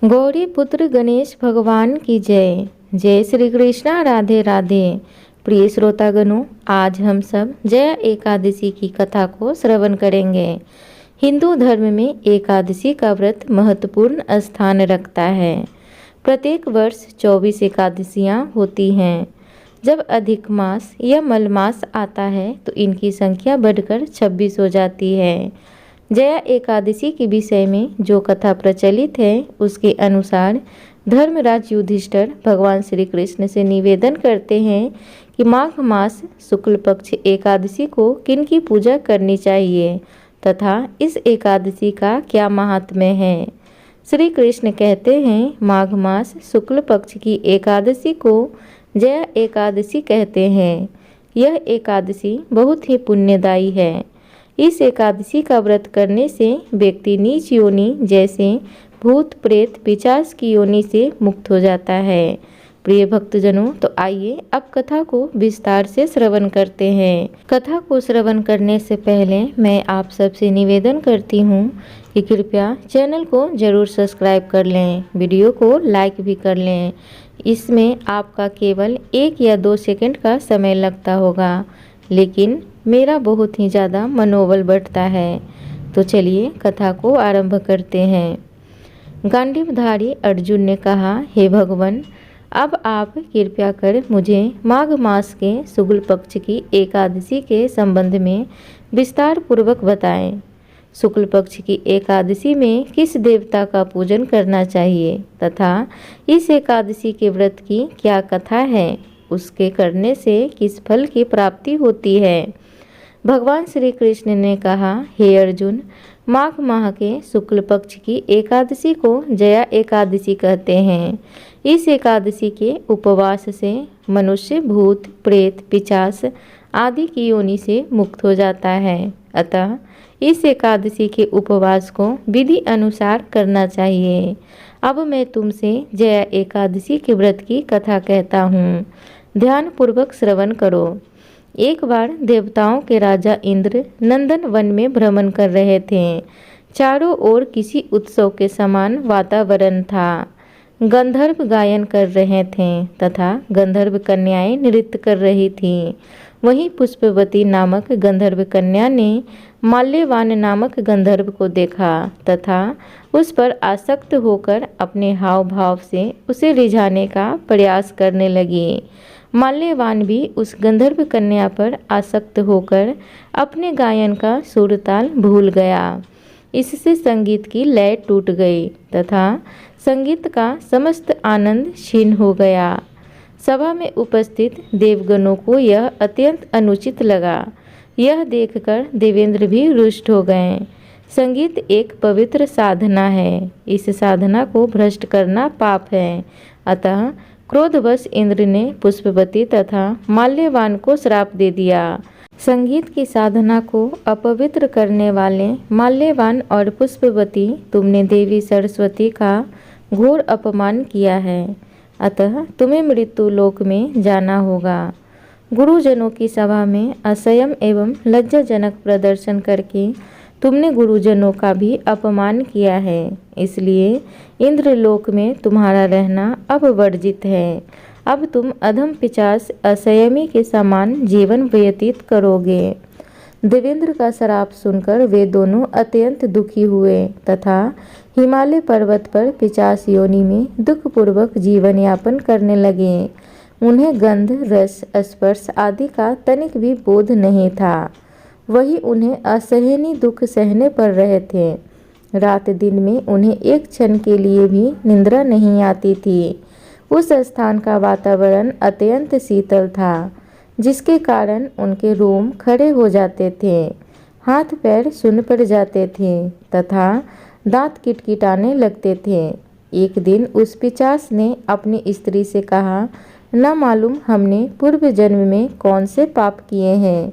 गौरी पुत्र गणेश भगवान की जय। जय श्री कृष्णा, राधे राधे। प्रिय श्रोतागणों, आज हम सब जया एकादशी की कथा को श्रवण करेंगे। हिंदू धर्म में एकादशी का व्रत महत्वपूर्ण स्थान रखता है। प्रत्येक वर्ष 24 एकादशियाँ होती हैं। जब अधिक मास या मल मास आता है तो इनकी संख्या बढ़कर 26 हो जाती है। जया एकादशी के विषय में जो कथा प्रचलित है उसके अनुसार धर्मराज युधिष्ठिर भगवान श्री कृष्ण से निवेदन करते हैं कि माघ मास शुक्ल पक्ष एकादशी को किनकी पूजा करनी चाहिए तथा इस एकादशी का क्या महात्म्य है। श्री कृष्ण कहते हैं, माघ मास शुक्ल पक्ष की एकादशी को जया एकादशी कहते हैं। यह एकादशी बहुत ही पुण्यदायी है। इस एकादशी का व्रत करने से व्यक्ति नीच योनि जैसे भूत प्रेत पिशाच की योनि से मुक्त हो जाता है। प्रिय भक्तजनों, तो आइए अब कथा को विस्तार से श्रवण करते हैं। कथा को श्रवण करने से पहले मैं आप सबसे निवेदन करती हूँ कि कृपया चैनल को जरूर सब्सक्राइब कर लें, वीडियो को लाइक भी कर लें। इसमें आपका केवल 1 या 2 सेकंड का समय लगता होगा, लेकिन मेरा बहुत ही ज़्यादा मनोबल बढ़ता है। तो चलिए कथा को आरंभ करते हैं। गांडीवधारी अर्जुन ने कहा, हे भगवान, अब आप कृपया कर मुझे माघ मास के शुक्ल पक्ष की एकादशी के संबंध में विस्तार पूर्वक बताएं। शुक्ल पक्ष की एकादशी में किस देवता का पूजन करना चाहिए तथा इस एकादशी के व्रत की क्या कथा है, उसके करने से किस फल की प्राप्ति होती है। भगवान श्री कृष्ण ने कहा, हे अर्जुन, माघ माह के शुक्ल पक्ष की एकादशी को जया एकादशी कहते हैं। इस एकादशी के उपवास से मनुष्य भूत प्रेत पिशाच आदि की योनि से मुक्त हो जाता है। अतः इस एकादशी के उपवास को विधि अनुसार करना चाहिए। अब मैं तुमसे जया एकादशी के व्रत की कथा कहता हूँ, ध्यान पूर्वक श्रवण करो। एक बार देवताओं के राजा इंद्र नंदन वन में भ्रमण कर रहे थे। चारों ओर किसी उत्सव के समान वातावरण था। गंधर्व गायन कर रहे थे तथा गंधर्व कन्याएं नृत्य कर रही थीं। वहीं पुष्पवती नामक गंधर्व कन्या ने माल्यवान नामक गंधर्व को देखा तथा उस पर आसक्त होकर अपने हाव भाव से उसे रिझाने का प्रयास करने लगी। माल्यवान भी उस गंधर्व कन्या पर आसक्त होकर अपने गायन का सुर ताल भूल गया। इससे संगीत की लय टूट गई तथा संगीत का समस्त आनंद क्षीण हो गया। सभा में उपस्थित देवगणों को यह अत्यंत अनुचित लगा। यह देखकर देवेंद्र भी रुष्ट हो गए। संगीत एक पवित्र साधना है, इस साधना को भ्रष्ट करना पाप है। अतः क्रोधवश इंद्र ने पुष्पवती तथा माल्यवान को श्राप दे दिया। संगीत की साधना को अपवित्र करने वाले माल्यवान और पुष्पवती, तुमने देवी सरस्वती का घोर अपमान किया है। अतः तुम्हें मृत्यु लोक में जाना होगा। गुरुजनों की सभा में असंयम एवं लज्जाजनक प्रदर्शन करके तुमने गुरुजनों का भी अपमान किया है, इसलिए इंद्रलोक में तुम्हारा रहना अब वर्जित है। अब तुम अधम पिशाच असंयमी के समान जीवन व्यतीत करोगे। देवेंद्र का श्राप सुनकर वे दोनों अत्यंत दुखी हुए तथा हिमालय पर्वत पर पिशाच योनि में दुखपूर्वक जीवन यापन करने लगे। उन्हें गंध रस स्पर्श आदि का तनिक भी बोध नहीं था। वही उन्हें असहनीय दुख सहने पड़ रहे थे। रात दिन में उन्हें एक क्षण के लिए भी निद्रा नहीं आती थी। उस स्थान का वातावरण अत्यंत शीतल था, जिसके कारण उनके रोम खड़े हो जाते थे, हाथ पैर सुन्न पड़ जाते थे तथा दांत किटकिटाने लगते थे। एक दिन उस पिशाच ने अपनी स्त्री से कहा, न मालूम हमने पूर्व जन्म में कौन से पाप किए हैं,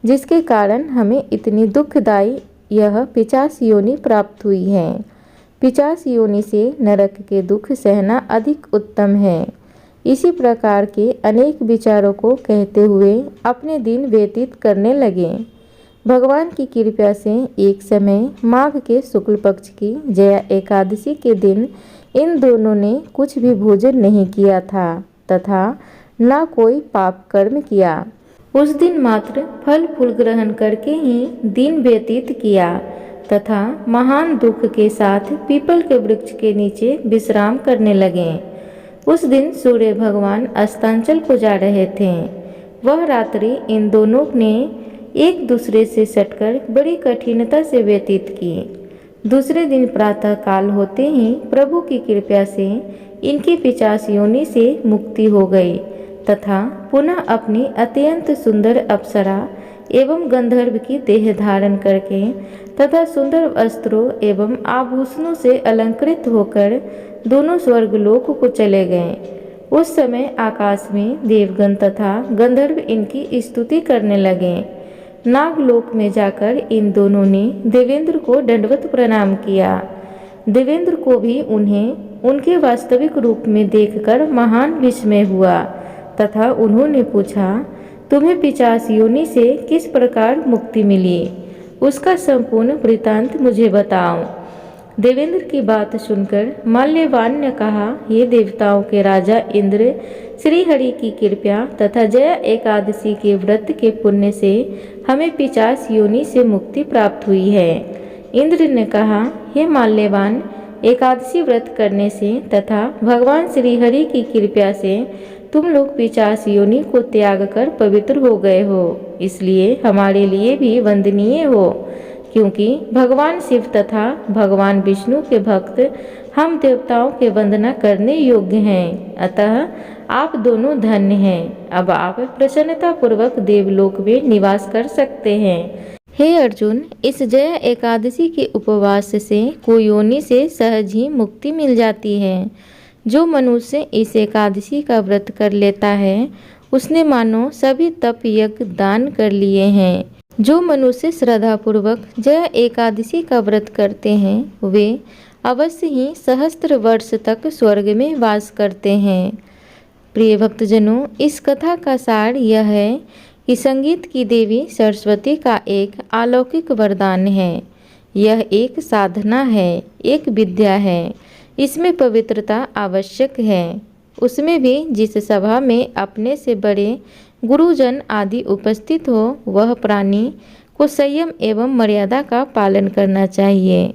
जिसके कारण हमें इतनी दुखदायी यह पिशाच योनि प्राप्त हुई है। पिशाच योनि से नरक के दुख सहना अधिक उत्तम है। इसी प्रकार के अनेक विचारों को कहते हुए अपने दिन व्यतीत करने लगे। भगवान की कृपा से एक समय माघ के शुक्ल पक्ष की जया एकादशी के दिन इन दोनों ने कुछ भी भोजन नहीं किया था तथा न कोई पाप कर्म किया। उस दिन मात्र फल फूल ग्रहण करके ही दिन व्यतीत किया तथा महान दुख के साथ पीपल के वृक्ष के नीचे विश्राम करने लगे। उस दिन सूर्य भगवान अस्तांचल को जा रहे थे। वह रात्रि इन दोनों ने एक दूसरे से सटकर बड़ी कठिनता से व्यतीत की। दूसरे दिन प्रातः काल होते ही प्रभु की कृपा से इनकी पिशाच योनि से मुक्ति हो गई तथा पुनः अपनी अत्यंत सुंदर अप्सरा एवं गंधर्व की देह धारण करके तथा सुंदर वस्त्रों एवं आभूषणों से अलंकृत होकर दोनों स्वर्गलोक को चले गए। उस समय आकाश में देवगण तथा गंधर्व इनकी स्तुति करने लगे। नागलोक में जाकर इन दोनों ने देवेंद्र को दंडवत प्रणाम किया। देवेंद्र को भी उन्हें उनके वास्तविक रूप में देखकर महान विस्मय हुआ तथा उन्होंने पूछा, तुम्हें पिशाच योनि से किस प्रकार मुक्ति मिली? उसका संपूर्ण वृतांत मुझे बताओ। देवेंद्र की बात सुनकर माल्यवान ने कहा, हे देवताओं के राजा इंद्र, श्री हरि की कृपा तथा जया एकादशी के व्रत के पुण्य से हमें पिशाच योनि से मुक्ति प्राप्त हुई है। इंद्र ने कहा, हे माल्यवान, एकादशी व्रत करने से तथा भगवान श्री हरि की कृपा से तुम लोग पिशाच योनि को त्याग कर पवित्र हो गए हो, इसलिए हमारे लिए भी वंदनीय हो, क्योंकि भगवान शिव तथा भगवान विष्णु के भक्त हम देवताओं के वंदना करने योग्य हैं। अतः आप दोनों धन्य हैं। अब आप प्रसन्नता पूर्वक देवलोक में निवास कर सकते हैं। हे अर्जुन, इस जया एकादशी के उपवास से कुयोनि से सहज ही मुक्ति मिल जाती है। जो मनुष्य इस एकादशी का व्रत कर लेता है उसने मानो सभी तप यज्ञ दान कर लिए हैं। जो मनुष्य श्रद्धापूर्वक जया एकादशी का व्रत करते हैं वे अवश्य ही सहस्त्र वर्ष तक स्वर्ग में वास करते हैं। प्रिय भक्तजनों, इस कथा का सार यह है कि संगीत की देवी सरस्वती का एक अलौकिक वरदान है। यह एक साधना है, एक विद्या है। इसमें पवित्रता आवश्यक है। उसमें भी जिस सभा में अपने से बड़े गुरुजन आदि उपस्थित हो वह प्राणी को संयम एवं मर्यादा का पालन करना चाहिए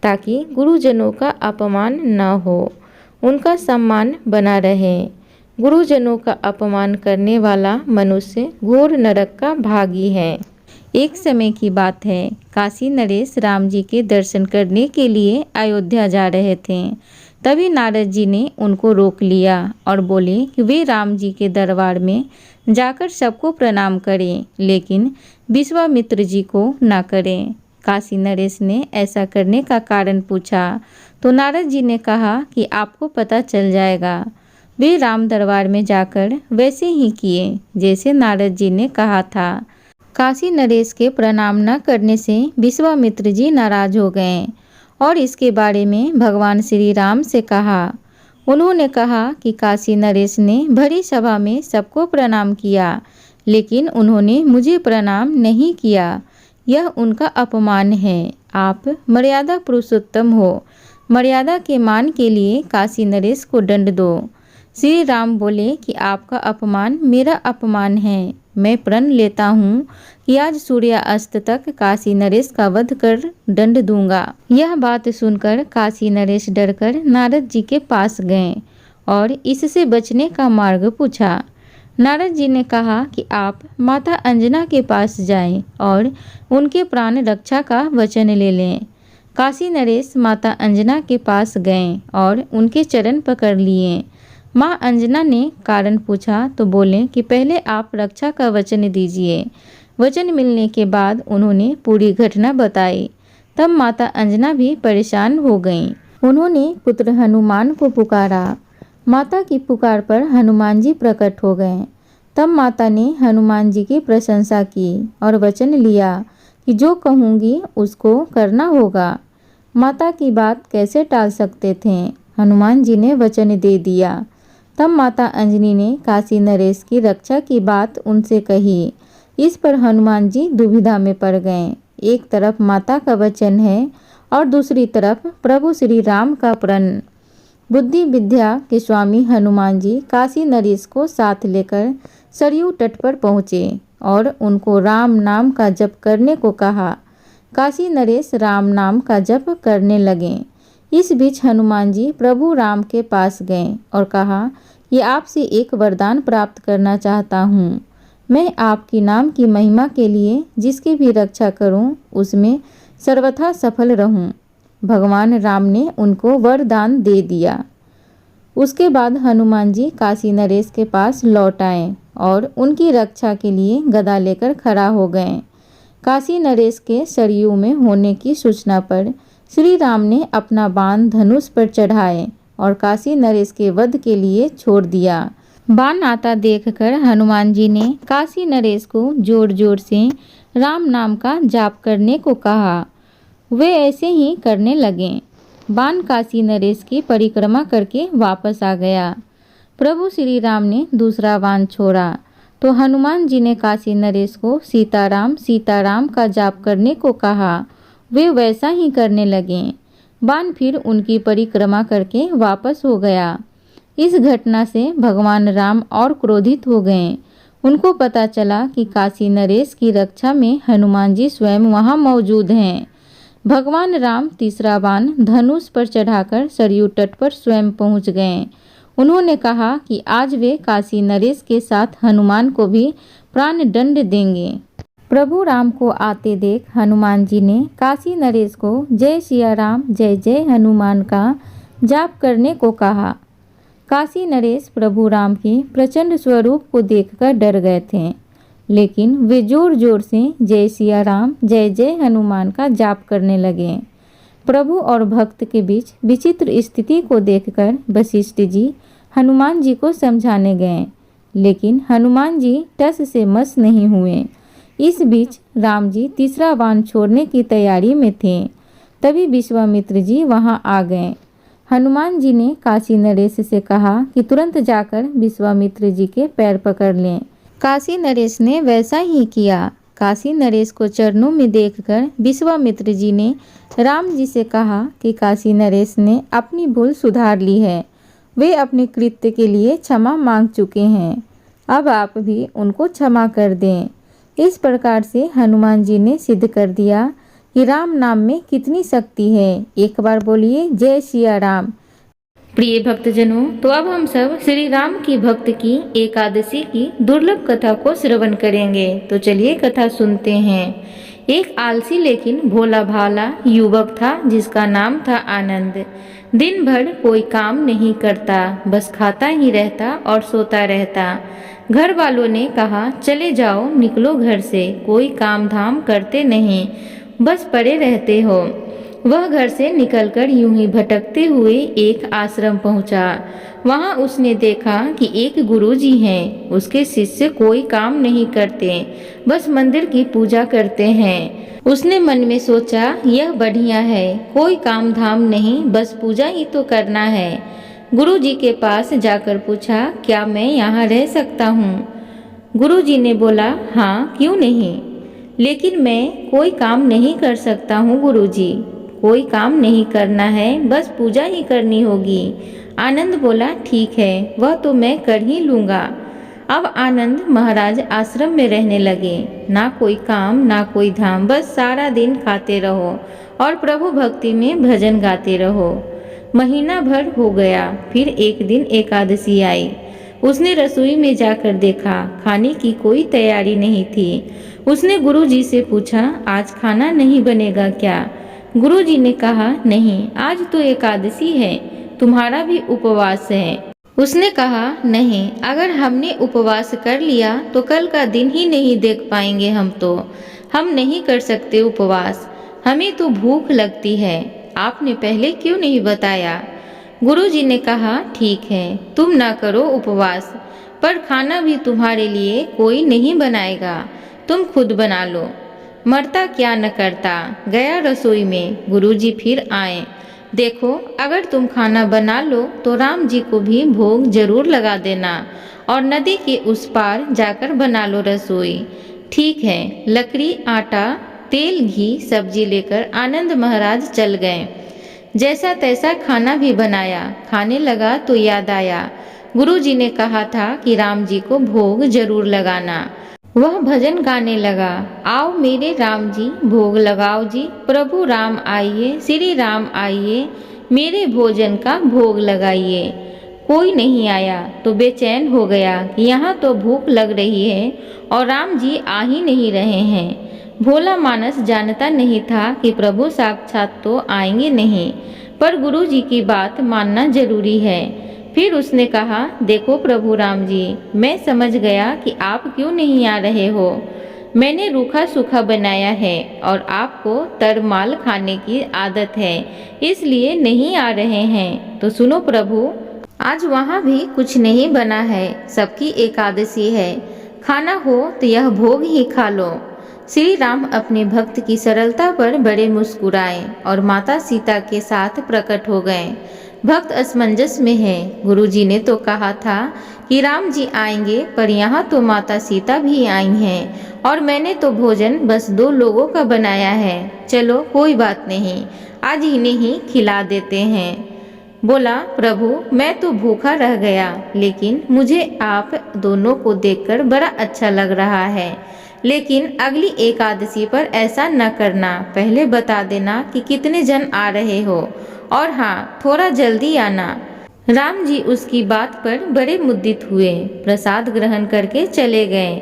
ताकि गुरुजनों का अपमान न हो, उनका सम्मान बना रहे। गुरुजनों का अपमान करने वाला मनुष्य घोर नरक का भागी है। एक समय की बात है, काशी नरेश राम जी के दर्शन करने के लिए अयोध्या जा रहे थे। तभी नारद जी ने उनको रोक लिया और बोले कि वे राम जी के दरबार में जाकर सबको प्रणाम करें, लेकिन विश्वामित्र जी को न करें। काशी नरेश ने ऐसा करने का कारण पूछा तो नारद जी ने कहा कि आपको पता चल जाएगा। वे राम दरबार में जाकर वैसे ही किए जैसे नारद जी ने कहा था। काशी नरेश के प्रणाम न करने से विश्वामित्र जी नाराज हो गए और इसके बारे में भगवान श्री राम से कहा। उन्होंने कहा कि काशी नरेश ने भरी सभा में सबको प्रणाम किया, लेकिन उन्होंने मुझे प्रणाम नहीं किया। यह उनका अपमान है। आप मर्यादा पुरुषोत्तम हो, मर्यादा के मान के लिए काशी नरेश को दंड दो। श्री राम बोले कि आपका अपमान मेरा अपमान है। मैं प्रण लेता हूँ कि आज सूर्यास्त तक काशी नरेश का वध कर दंड दूंगा। यह बात सुनकर काशी नरेश डरकर नारद जी के पास गए और इससे बचने का मार्ग पूछा। नारद जी ने कहा कि आप माता अंजना के पास जाएं और उनके प्राण रक्षा का वचन ले लें। काशी नरेश माता अंजना के पास गए और उनके चरण पकड़ लिए। माँ अंजना ने कारण पूछा तो बोले कि पहले आप रक्षा का वचन दीजिए। वचन मिलने के बाद उन्होंने पूरी घटना बताई। तब माता अंजना भी परेशान हो गईं। उन्होंने पुत्र हनुमान को पुकारा। माता की पुकार पर हनुमान जी प्रकट हो गए। तब माता ने हनुमान जी की प्रशंसा की और वचन लिया कि जो कहूँगी उसको करना होगा। माता की बात कैसे टाल सकते थे। हनुमान जी ने वचन दे दिया। तब माता अंजनी ने काशी नरेश की रक्षा की बात उनसे कही। इस पर हनुमान जी दुविधा में पड़ गए। एक तरफ माता का वचन है और दूसरी तरफ प्रभु श्री राम का प्रण। बुद्धि विद्या के स्वामी हनुमान जी काशी नरेश को साथ लेकर सरयू तट पर पहुँचे और उनको राम नाम का जप करने को कहा। काशी नरेश राम नाम का जप करने लगे। इस बीच हनुमान जी प्रभु राम के पास गए और कहा कि आपसे एक वरदान प्राप्त करना चाहता हूँ। मैं आपकी नाम की महिमा के लिए जिसकी भी रक्षा करूँ उसमें सर्वथा सफल रहूँ। भगवान राम ने उनको वरदान दे दिया। उसके बाद हनुमान जी काशी नरेश के पास लौट आए और उनकी रक्षा के लिए गदा लेकर खड़ा हो गए। काशी नरेश के सरयू में होने की सूचना पर श्री राम ने अपना बाण धनुष पर चढ़ाए और काशी नरेश के वध के लिए छोड़ दिया। बाण आता देखकर हनुमान जी ने काशी नरेश को जोर जोर से राम नाम का जाप करने को कहा। वे ऐसे ही करने लगे। बाण काशी नरेश की परिक्रमा करके वापस आ गया। प्रभु श्री राम ने दूसरा बाण छोड़ा तो हनुमान जी ने काशी नरेश को सीताराम सीताराम का जाप करने को कहा। वे वैसा ही करने लगे। बाण फिर उनकी परिक्रमा करके वापस हो गया। इस घटना से भगवान राम और क्रोधित हो गए। उनको पता चला कि काशी नरेश की रक्षा में हनुमान जी स्वयं वहां मौजूद हैं। भगवान राम तीसरा बाण धनुष पर चढ़ाकर सरयू तट पर स्वयं पहुंच गए। उन्होंने कहा कि आज वे काशी नरेश के साथ हनुमान को भी प्राण दंड देंगे। प्रभु राम को आते देख हनुमान जी ने काशी नरेश को जय सिया राम जय जय हनुमान का जाप करने को कहा। काशी नरेश प्रभु राम के प्रचंड स्वरूप को देखकर डर गए थे, लेकिन वे जोर जोर से जय सिया राम जय जय हनुमान का जाप करने लगे। प्रभु और भक्त के बीच विचित्र स्थिति को देखकर वशिष्ठ जी हनुमान जी को समझाने गए, लेकिन हनुमान जी टस से मस नहीं हुए। इस बीच राम जी तीसरा बाण छोड़ने की तैयारी में थे। तभी विश्वामित्र जी वहां आ गए। हनुमान जी ने काशी नरेश से कहा कि तुरंत जाकर विश्वामित्र जी के पैर पकड़ लें। काशी नरेश ने वैसा ही किया। काशी नरेश को चरणों में देखकर विश्वामित्र जी ने राम जी से कहा कि काशी नरेश ने अपनी भूल सुधार ली है। वे अपने कृत्य के लिए क्षमा मांग चुके हैं। अब आप भी उनको क्षमा कर दें। इस प्रकार से हनुमान जी ने सिद्ध कर दिया कि राम नाम में कितनी शक्ति है। एक बार बोलिए जय सिया राम। प्रिय भक्तजनों, तो अब हम सब श्री राम की भक्त की एकादशी की दुर्लभ कथा को श्रवण करेंगे। तो चलिए कथा सुनते हैं। एक आलसी लेकिन भोला भाला युवक था जिसका नाम था आनंद। दिन भर कोई काम नहीं करता, बस खाता ही रहता और सोता रहता। घर वालों ने कहा चले जाओ, निकलो घर से, कोई काम धाम करते नहीं, बस पड़े रहते हो। वह घर से निकलकर यूं ही भटकते हुए एक आश्रम पहुंचा। वहां उसने देखा कि एक गुरुजी हैं। उसके शिष्य कोई काम नहीं करते, बस मंदिर की पूजा करते हैं। उसने मन में सोचा यह बढ़िया है, कोई काम धाम नहीं, बस पूजा ही तो करना है। गुरुजी के पास जाकर पूछा क्या मैं यहाँ रह सकता हूँ? गुरुजी ने बोला हाँ क्यों नहीं, लेकिन मैं कोई काम नहीं कर सकता हूँ गुरुजी। कोई काम नहीं करना है, बस पूजा ही करनी होगी। आनंद बोला ठीक है, वह तो मैं कर ही लूँगा। अब आनंद महाराज आश्रम में रहने लगे। ना कोई काम ना कोई धाम, बस सारा दिन खाते रहो और प्रभु भक्ति में भजन गाते रहो। महीना भर हो गया। फिर एक दिन एकादशी आई। उसने रसोई में जाकर देखा, खाने की कोई तैयारी नहीं थी। उसने गुरुजी से पूछा आज खाना नहीं बनेगा क्या? गुरुजी ने कहा नहीं, आज तो एकादशी है, तुम्हारा भी उपवास है। उसने कहा नहीं, अगर हमने उपवास कर लिया तो कल का दिन ही नहीं देख पाएंगे हम नहीं कर सकते उपवास, हमें तो भूख लगती है। आपने पहले क्यों नहीं बताया? गुरुजी ने कहा ठीक है, तुम ना करो उपवास, पर खाना भी तुम्हारे लिए कोई नहीं बनाएगा, तुम खुद बना लो। मरता क्या न करता। गया रसोई में। गुरुजी फिर आए। देखो अगर तुम खाना बना लो तो राम जी को भी भोग जरूर लगा देना और नदी के उस पार जाकर बना लो रसोई। ठीक है। लकड़ी, आटा, तेल, घी, सब्जी लेकर आनंद महाराज चल गए। जैसा तैसा खाना भी बनाया। खाने लगा तो याद आया गुरुजी ने कहा था कि राम जी को भोग जरूर लगाना। वह भजन गाने लगा, आओ मेरे राम जी भोग लगाओ जी, प्रभु राम आइए, श्री राम आइए, मेरे भोजन का भोग लगाइए। कोई नहीं आया तो बेचैन हो गया कि यहाँ तो भूख लग रही है और राम जी आ ही नहीं रहे हैं। भोला मानस जानता नहीं था कि प्रभु साक्षात तो आएंगे नहीं, पर गुरु जी की बात मानना जरूरी है। फिर उसने कहा, देखो प्रभु राम जी, मैं समझ गया कि आप क्यों नहीं आ रहे हो। मैंने रूखा सूखा बनाया है और आपको तरमाल खाने की आदत है, इसलिए नहीं आ रहे हैं। तो सुनो प्रभु, आज वहाँ भी कुछ नहीं बना है, सबकी एकादशी है। खाना हो तो यह भोग ही खा लो। श्री राम अपने भक्त की सरलता पर बड़े मुस्कुराए और माता सीता के साथ प्रकट हो गए। भक्त असमंजस में है। गुरुजी ने तो कहा था कि राम जी आएंगे, पर यहाँ तो माता सीता भी आई हैं और मैंने तो भोजन बस 2 लोगों का बनाया है। चलो कोई बात नहीं, आज इन्हें ही खिला देते हैं। बोला, प्रभु मैं तो भूखा रह गया, लेकिन मुझे आप दोनों को देखकर बड़ा अच्छा लग रहा है। लेकिन अगली एकादशी पर ऐसा न करना, पहले बता देना कि कितने जन आ रहे हो, और हाँ थोड़ा जल्दी आना। राम जी उसकी बात पर बड़े मुद्दित हुए, प्रसाद ग्रहण करके चले गए।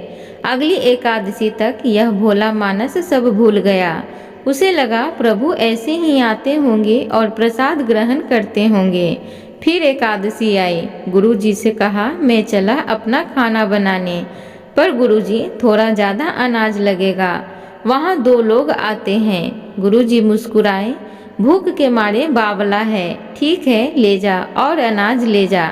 अगली एकादशी तक यह भोला मानस सब भूल गया। उसे लगा प्रभु ऐसे ही आते होंगे और प्रसाद ग्रहण करते होंगे। फिर एकादशी आई। गुरुजी से कहा, मैं चला अपना खाना बनाने, पर गुरुजी थोड़ा ज़्यादा अनाज लगेगा, वहाँ 2 लोग आते हैं। गुरुजी मुस्कुराए, भूख के मारे बावला है, ठीक है ले जा और अनाज ले जा।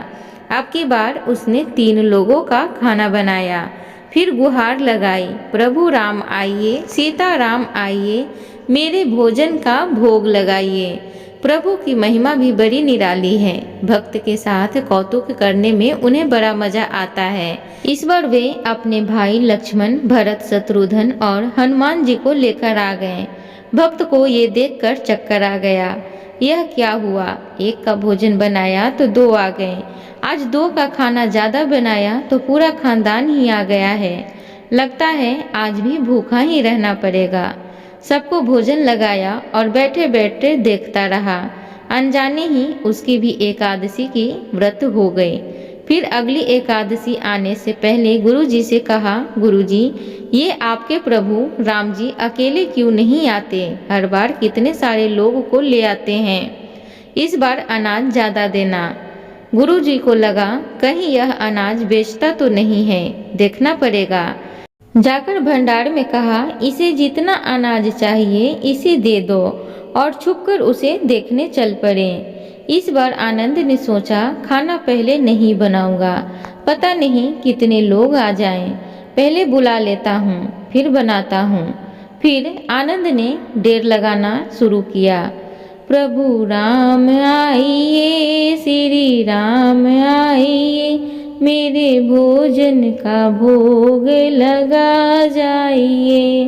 अब की बार उसने 3 लोगों का खाना बनाया। फिर गुहार लगाई, प्रभु राम आइए, सीता राम आइए, मेरे भोजन का भोग लगाइए। प्रभु की महिमा भी बड़ी निराली है। भक्त के साथ कौतुक करने में उन्हें बड़ा मजा आता है। इस बार वे अपने भाई लक्ष्मण, भरत, शत्रुघ्न और हनुमान जी को लेकर आ गए। भक्त को ये देखकर चक्कर आ गया। यह क्या हुआ, एक का भोजन बनाया तो 2 आ गए, आज 2 का खाना ज्यादा बनाया तो पूरा खानदान ही आ गया है। लगता है आज भी भूखा ही रहना पड़ेगा। सबको भोजन लगाया और बैठे बैठे देखता रहा। अनजाने ही उसकी भी एकादशी की व्रत हो गई। फिर अगली एकादशी आने से पहले गुरुजी से कहा, गुरुजी ये आपके प्रभु राम जी अकेले क्यों नहीं आते, हर बार कितने सारे लोग को ले आते हैं, इस बार अनाज ज़्यादा देना। गुरुजी को लगा कहीं यह अनाज बेचता तो नहीं है, देखना पड़ेगा। जाकर भंडार में कहा, इसे जितना अनाज चाहिए इसे दे दो, और छुपकर उसे देखने चल पड़े। इस बार आनंद ने सोचा, खाना पहले नहीं बनाऊंगा, पता नहीं कितने लोग आ जाएं, पहले बुला लेता हूँ फिर बनाता हूँ। फिर आनंद ने देर लगाना शुरू किया, प्रभु राम आइए, श्री राम आइए, मेरे भोजन का भोग लगा जाइए।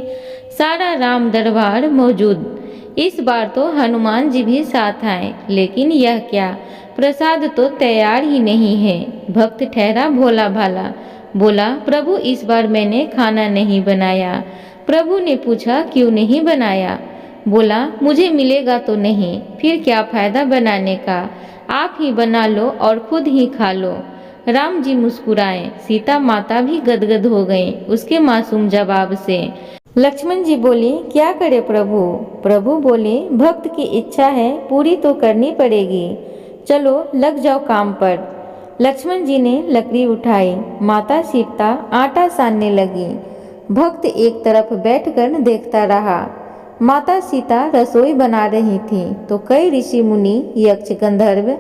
सारा राम दरबार मौजूद। इस बार तो हनुमान जी भी साथ आए, लेकिन यह क्या, प्रसाद तो तैयार ही नहीं है। भक्त ठहरा भोला भाला, बोला, प्रभु इस बार मैंने खाना नहीं बनाया। प्रभु ने पूछा, क्यों नहीं बनाया? बोला, मुझे मिलेगा तो नहीं, फिर क्या फायदा बनाने का, आप ही बना लो और खुद ही खा लो। राम जी मुस्कुराए, सीता माता भी गदगद हो गईं उसके मासूम जवाब से। लक्ष्मण जी बोले, क्या करे प्रभु? प्रभु बोले, भक्त की इच्छा है पूरी तो करनी पड़ेगी, चलो लग जाओ काम पर। लक्ष्मण जी ने लकड़ी उठाई, माता सीता आटा सानने लगी। भक्त एक तरफ बैठकर देखता रहा। माता सीता रसोई बना रही थी तो कई ऋषि मुनि, यक्ष, गंधर्व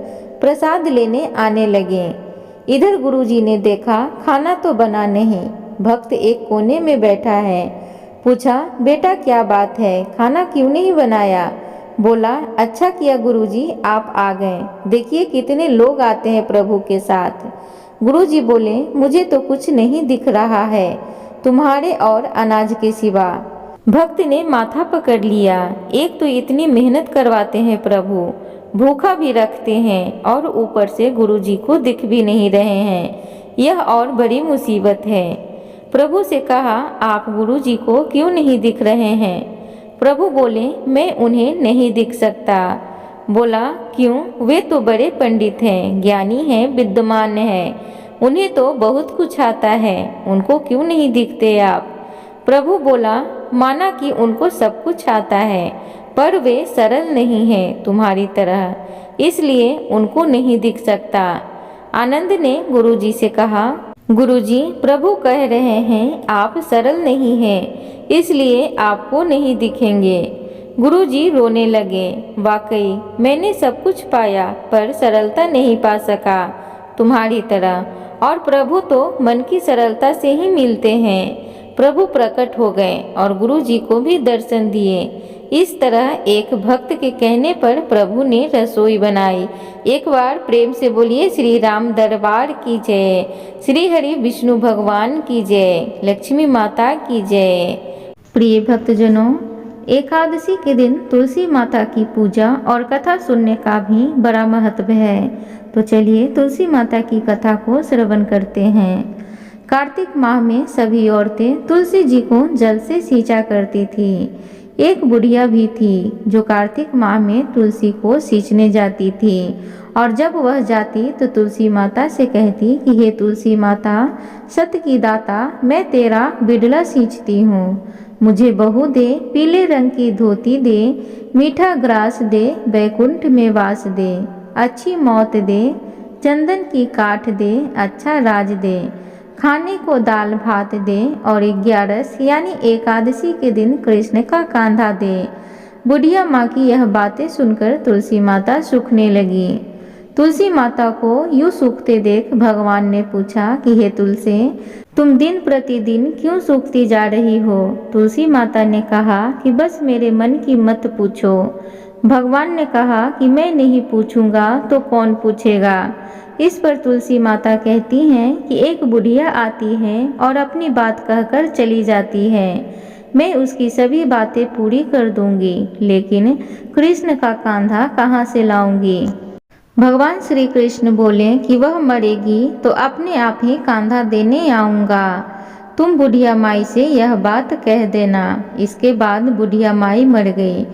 प्रसाद लेने आने लगे। इधर गुरुजी ने देखा खाना तो बना नहीं, भक्त एक कोने में बैठा है। पूछा, बेटा क्या बात है, खाना क्यों नहीं बनाया? बोला, अच्छा किया गुरुजी आप आ गए, देखिए कितने लोग आते हैं प्रभु के साथ। गुरुजी बोले, मुझे तो कुछ नहीं दिख रहा है तुम्हारे और अनाज के सिवा। भक्त ने माथा पकड़ लिया, एक तो इतनी मेहनत करवाते हैं प्रभु, भूखा भी रखते हैं और ऊपर से गुरुजी को दिख भी नहीं रहे हैं। यह और बड़ी मुसीबत है। प्रभु से कहा, आप गुरुजी को क्यों नहीं दिख रहे हैं? प्रभु बोले, मैं उन्हें नहीं दिख सकता। बोला, क्यों? वे तो बड़े पंडित हैं, ज्ञानी हैं, विद्वान हैं, उन्हें तो बहुत कुछ आता है, उनको क्यों नहीं दिखते आप? प्रभु बोला, माना कि उनको सब कुछ आता है, पर वे सरल नहीं हैं तुम्हारी तरह, इसलिए उनको नहीं दिख सकता। आनंद ने गुरुजी से कहा, गुरुजी, प्रभु कह रहे हैं आप सरल नहीं हैं, इसलिए आपको नहीं दिखेंगे। गुरुजी रोने लगे। वाकई मैंने सब कुछ पाया, पर सरलता नहीं पा सका तुम्हारी तरह, और प्रभु तो मन की सरलता से ही मिलते हैं। प्रभु प्रकट हो गए और गुरुजी को भी दर्शन दिए। इस तरह एक भक्त के कहने पर प्रभु ने रसोई बनाई। एक बार प्रेम से बोलिए, श्री राम दरबार की जय, श्री हरि विष्णु भगवान की जय, लक्ष्मी माता की जय। प्रिय भक्तजनों, एकादशी के दिन तुलसी माता की पूजा और कथा सुनने का भी बड़ा महत्व है। तो चलिए तुलसी माता की कथा को श्रवण करते हैं। कार्तिक माह में सभी औरतें तुलसी जी को जल से सींचा करती थी। एक बुढ़िया भी थी जो कार्तिक माह में तुलसी को सींचने जाती थी, और जब वह जाती तो तुलसी माता से कहती कि हे तुलसी माता, सत्य की दाता, मैं तेरा बिडला सींचती हूँ, मुझे बहू दे, पीले रंग की धोती दे, मीठा ग्रास दे, बैकुंठ में वास दे, अच्छी मौत दे, चंदन की काठ दे, अच्छा राज दे, खाने को दाल भात दे, और 11 यानी एकादशी के दिन कृष्ण का कांधा दे। बुढ़िया माँ की यह बातें सुनकर तुलसी माता सूखने लगी। तुलसी माता को यूँ सूखते देख भगवान ने पूछा कि हे तुलसी, तुम दिन प्रतिदिन क्यों सूखती जा रही हो? तुलसी माता ने कहा कि बस मेरे मन की मत पूछो। भगवान ने कहा कि मैं नहीं पूछूंगा तो कौन पूछेगा? इस पर तुलसी माता कहती हैं कि एक बुढ़िया आती है और अपनी बात कहकर चली जाती है, मैं उसकी सभी बातें पूरी कर दूंगी, लेकिन कृष्ण का कांधा कहाँ से लाऊंगी? भगवान श्री कृष्ण बोले कि वह मरेगी तो अपने आप ही कांधा देने आऊँगा, तुम बुढ़िया माई से यह बात कह देना। इसके बाद बुढ़िया माई मर गई।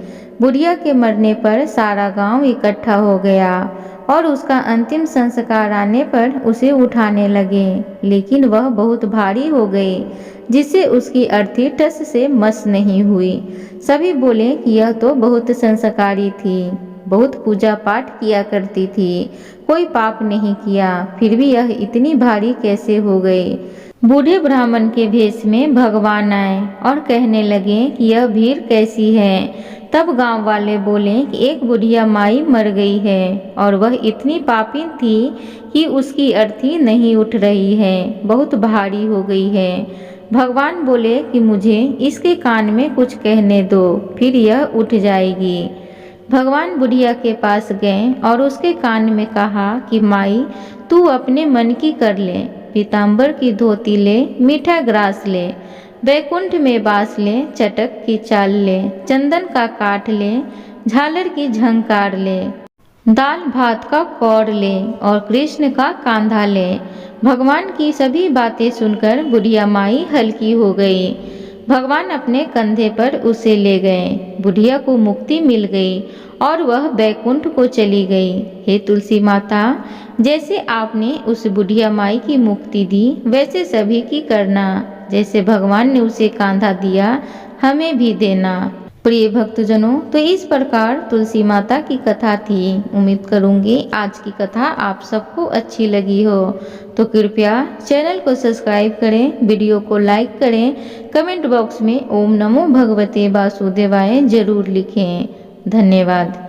बुढ़िया के मरने पर सारा गांव इकट्ठा हो गया और उसका अंतिम संस्कार आने पर उसे उठाने लगे, लेकिन वह बहुत भारी हो गई, जिससे उसकी अर्थी टस से मस नहीं हुई। सभी बोले कि यह तो बहुत संस्कारी थी, बहुत पूजा पाठ किया करती थी, कोई पाप नहीं किया, फिर भी यह इतनी भारी कैसे हो गई? बूढ़े ब्राह्मण के भेष में भगवान आए और कहने लगे कि यह भीड़ कैसी है? तब गांव वाले बोले कि एक बुढ़िया माई मर गई है और वह इतनी पापी थी कि उसकी अर्थी नहीं उठ रही है, बहुत भारी हो गई है। भगवान बोले कि मुझे इसके कान में कुछ कहने दो, फिर यह उठ जाएगी। भगवान बुढ़िया के पास गए और उसके कान में कहा कि माई, तू अपने मन की कर ले, पीताम्बर की धोती ले, मीठा ग्रास ले, बैकुंठ में बास ले, चटक की चाल ले, चंदन का काठ ले, झालर की झंकार ले, दाल भात का कौर ले और कृष्ण का कांधा ले। भगवान की सभी बातें सुनकर बुढ़िया माई हल्की हो गई। भगवान अपने कंधे पर उसे ले गए। बुढ़िया को मुक्ति मिल गई और वह बैकुंठ को चली गई। हे तुलसी माता, जैसे आपने उस बुढ़िया माई की मुक्ति दी, वैसे सभी की करना। जैसे भगवान ने उसे कांधा दिया, हमें भी देना। प्रिय भक्तजनों, तो इस प्रकार तुलसी माता की कथा थी। उम्मीद करूंगी आज की कथा आप सबको अच्छी लगी हो। तो कृपया चैनल को सब्सक्राइब करें, वीडियो को लाइक करें, कमेंट बॉक्स में ओम नमो भगवते वासुदेवाय जरूर लिखें। धन्यवाद।